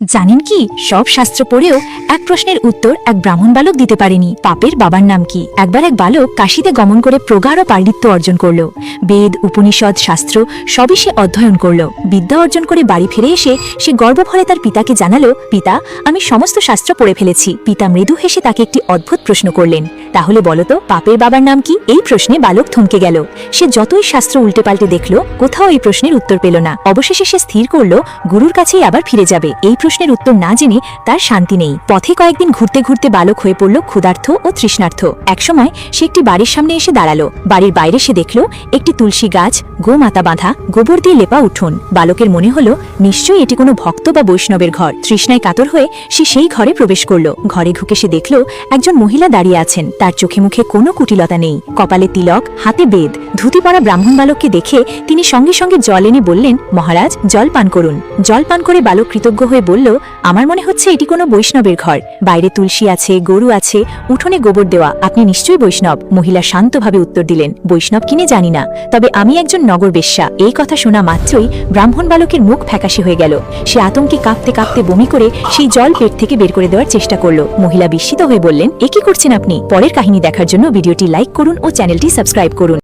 জানেন কি, সব শাস্ত্র পড়েও এক প্রশ্নের উত্তর এক ব্রাহ্মণ বালক দিতে পারেনি। পাপের বাবার নাম কি? একবার এক বালক কাশীতে গমন করে প্রগাঢ় পাণ্ডিত্য অর্জন করলো। বেদ, উপনিষদ, শাস্ত্র সবই সে অধ্যয়ন করলো। বিদ্যা অর্জন করে বাড়ি ফিরে এসে সে গর্বভরে তার পিতাকে জানালো, পিতা, আমি সমস্ত শাস্ত্র পড়ে ফেলেছি। পিতা মৃদু হেসে তাকে একটি অদ্ভুত প্রশ্ন করলেন, তাহলে বলতো পাপের বাবার নাম কি? এই প্রশ্নে বালক থমকে গেল। সে যতই শাস্ত্র উল্টে পাল্টে দেখলো, কোথাও এই প্রশ্নের উত্তর পেল না। অবশেষে সে স্থির করলো গুরুর কাছেই আবার ফিরে যাবে। এই প্রশ্নের উত্তর না জেনে তার শান্তি নেই। পথে কয়েকদিন ঘুরতে ঘুরতে বালক হয়ে পড়ল ক্ষুধার্ত ও তৃষ্ণার্থ। একসময় সে একটি বাড়ির সামনে এসে দাঁড়ালো। বাড়ির বাইরে সে দেখল একটি তুলসী গাছ, গোমাতা বাঁধা, গোবর দিয়ে লেপা উঠোন। বালকের মনে হলো নিশ্চয়ই এটি কোনো ভক্ত বা বৈষ্ণবের ঘর। তৃষ্ণায় কাতর হয়ে সে সেই ঘরে প্রবেশ করল। ঘরে ঢুকে সে দেখল একজন মহিলা দাঁড়িয়ে আছেন। তার চোখে মুখে কোনো কুটিলতা নেই, কপালে তিলক, হাতে বেদ। ধুতি পরা ব্রাহ্মণ বালককে দেখে তিনি সঙ্গে সঙ্গে জল এনে বললেন, মহারাজ, জল পান করুন। জল পান করে বালক কৃতজ্ঞ হয়ে বলল, আমার মনে হচ্ছে এটি কোনো বৈষ্ণবের ঘর। বাইরে তুলসী আছে, গরু আছে, উঠোনে গোবর দেওয়া। আপনি নিশ্চয়ই বৈষ্ণব। মহিলা শান্তভাবে উত্তর দিলেন, বৈষ্ণব কিনে জানি না, তবে আমি একজন নগর বেশ্যা। এই কথা শোনা মাত্রই ব্রাহ্মণ বালকের মুখ ফ্যাকাশে হয়ে গেল। সে আতঙ্কে কাঁপতে কাঁপতে বমি করে সেই জল পেট থেকে বের করে দেওয়ার চেষ্টা করলো। মহিলা বিস্মিত হয়ে বললেন, এ কি করছেন আপনি? পরের কাহিনী দেখার জন্য ভিডিওটি লাইক করুন ও চ্যানেলটি সাবস্ক্রাইব করুন।